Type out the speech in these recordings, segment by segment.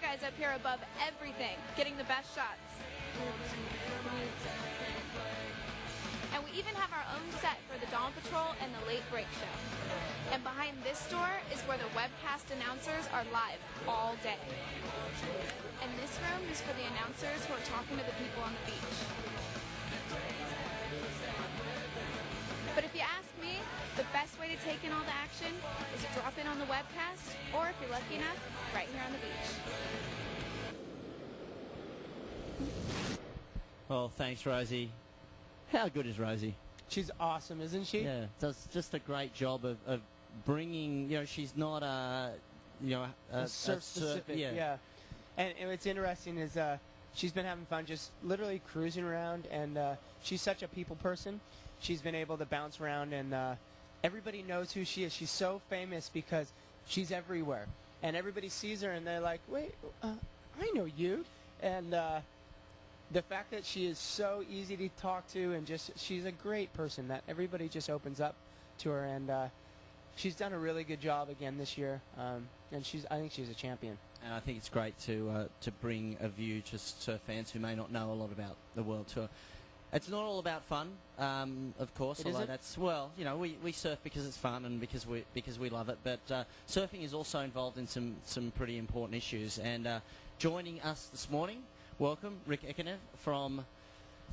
guys up here above everything, getting the best shots. And we even have our own set for the Dawn Patrol and the Late Break Show. And behind this door is where the webcast announcers are live all day. And this room is for the announcers who are talking to the people on the beach. But if you ask me, the best way to take in all the action is to drop in on the webcast, or if you're lucky enough, right here on the beach. Well, thanks, Rosie. How good is Rosie? She's awesome, isn't she? Yeah, does just a great job of bringing, she's not a surf specific. Yeah. And what's interesting is she's been having fun just literally cruising around, and she's such a people person. She's been able to bounce around, and everybody knows who she is. She's so famous because she's everywhere. And everybody sees her, and they're like, wait, I know you. And the fact that she is so easy to talk to, and she's a great person that everybody just opens up to her. And she's done a really good job again this year. And I think she's a champion. And I think it's great to bring a view to surf fans who may not know a lot about the World Tour. It's not all about fun, of course. Although that's we surf because it's fun and because we love it. But surfing is also involved in some pretty important issues. And joining us this morning, welcome Rick Erkeneff from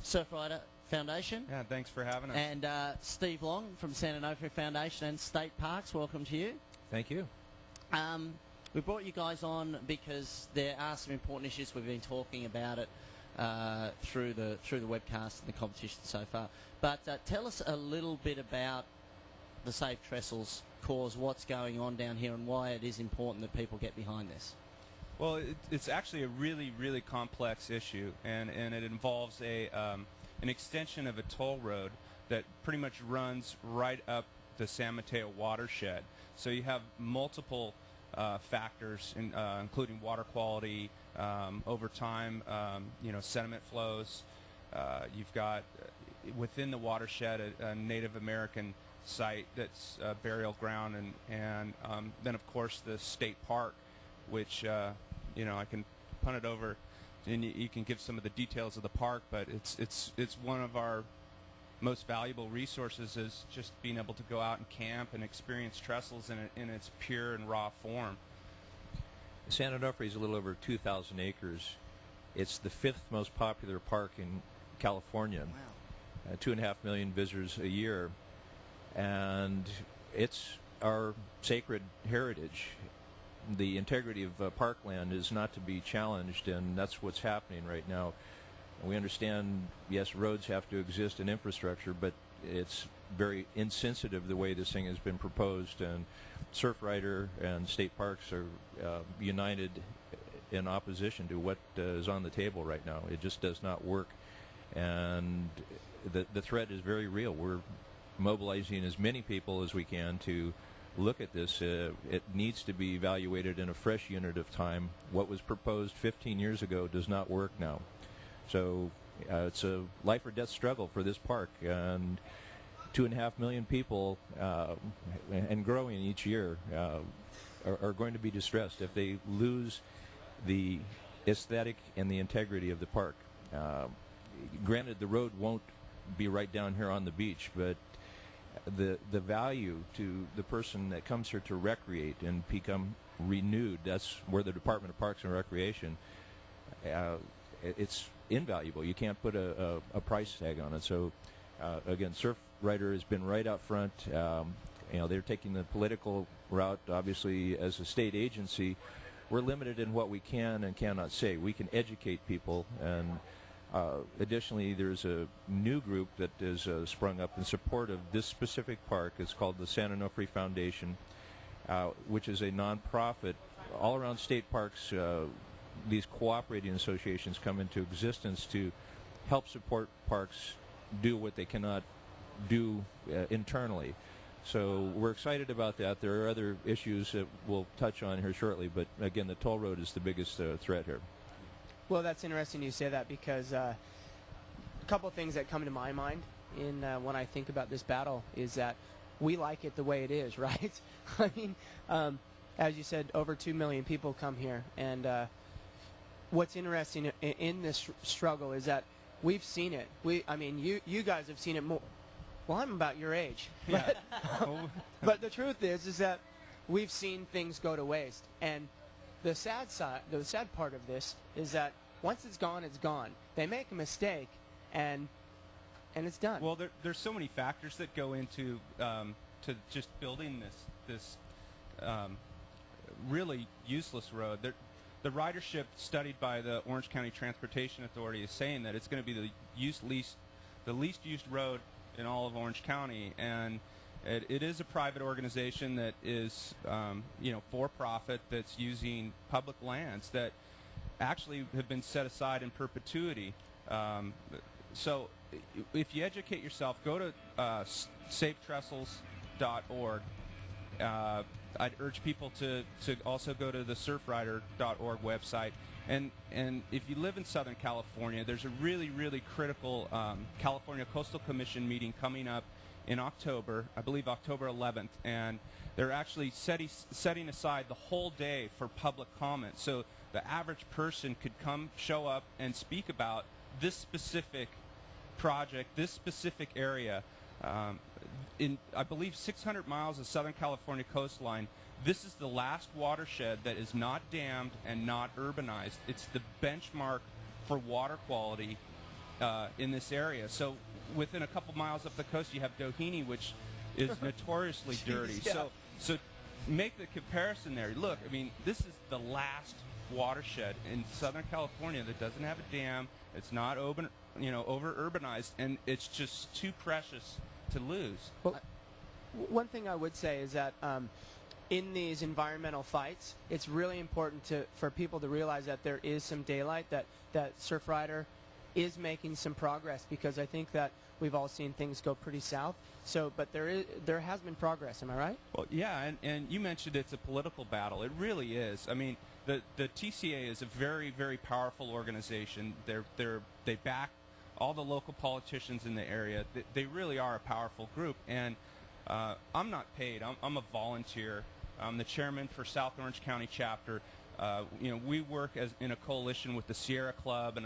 Surfrider Foundation. Yeah, thanks for having us. And Steve Long from San Onofre Foundation and State Parks. Welcome to you. Thank you. We brought you guys on because there are some important issues. We've been talking about it through the webcast and the competition so far. But tell us a little bit about the Save Trestles cause, what's going on down here, and why it is important that people get behind this. Well, it's actually a really, really complex issue, and it involves an extension of a toll road that pretty much runs right up the San Mateo watershed. So you have multiple factors, including water quality, over time, sediment flows. You've got within the watershed a Native American site that's burial ground, and then of course the state park, which I can punt it over, and you can give some of the details of the park. But it's one of our most valuable resources, is just being able to go out and camp and experience Trestles in its pure and raw form. San Onofre is a little over 2,000 acres. It's the 5th most popular park in California. Wow. 2.5 million visitors a year. And it's our sacred heritage. The integrity of parkland is not to be challenged, and that's what's happening right now. We understand, yes, roads have to exist in infrastructure, but it's very insensitive the way this thing has been proposed, and Surfrider and state parks are united in opposition to what is on the table right now. It just does not work, and the threat is very real. We're mobilizing as many people as we can to look at this. It needs to be evaluated in a fresh unit of time. What was proposed 15 years ago does not work now. So it's a life or death struggle for this park, and 2.5 million people and growing each year are going to be distressed if they lose the aesthetic and the integrity of the park. Granted, the road won't be right down here on the beach, but the value to the person that comes here to recreate and become renewed, that's where the Department of Parks and Recreation, it's invaluable. You can't put a price tag on it. So again, Surfrider has been right out front. They're taking the political route. Obviously, as a state agency, we're limited in what we can and cannot say. We can educate people, and additionally, there's a new group that has sprung up in support of this specific park. It's called the San Onofre Foundation, which is a nonprofit. All around state parks, these cooperating associations come into existence to help support parks do what they cannot do internally. So we're excited about that. There are other issues that we'll touch on here shortly, but again, the toll road is the biggest threat here. Well, that's interesting you say that, because a couple of things that come to my mind when I think about this battle is that we like it the way it is, right? I mean, as you said, over 2 million people come here, and what's interesting in this struggle is that we've seen it. I mean, you guys have seen it more. Well, I'm about your age. Yeah. But the truth is that we've seen things go to waste. And the sad part of this is that once it's gone, it's gone. They make a mistake, and it's done. Well, there's so many factors that go into to just building this really useless road. The ridership studied by the Orange County Transportation Authority is saying that it's going to be the least used road in all of Orange County, and it is a private organization that is for profit, that's using public lands that actually have been set aside in perpetuity. So if you educate yourself, go to SaveTrestles.org. I'd urge people to also go to the Surfrider.org website. And if you live in Southern California, there's a really, really critical California Coastal Commission meeting coming up in October, I believe October 11th, and they're actually setting aside the whole day for public comment. So the average person could come, show up, and speak about this specific project, this specific area. In, I believe, 600 miles of Southern California coastline, this is the last watershed that is not dammed and not urbanized. It's the benchmark for water quality in this area. So within a couple miles up the coast, you have Doheny, which is notoriously dirty. Yeah. So make the comparison there. Look, I mean, this is the last watershed in Southern California that doesn't have a dam. It's not over urbanized, and it's just too precious to lose. Well, one thing I would say is that in these environmental fights, it's really important for people to realize that there is some daylight, that Surfrider is making some progress, because I think that we've all seen things go pretty south. So, but there has been progress. Am I right? Well, yeah, and you mentioned it's a political battle. It really is. I mean, the TCA is a very, very powerful organization. They back all the local politicians in the area. They really are a powerful group, and I'm not paid. I'm a volunteer. I'm the chairman for South Orange County chapter. We work in a coalition with the Sierra Club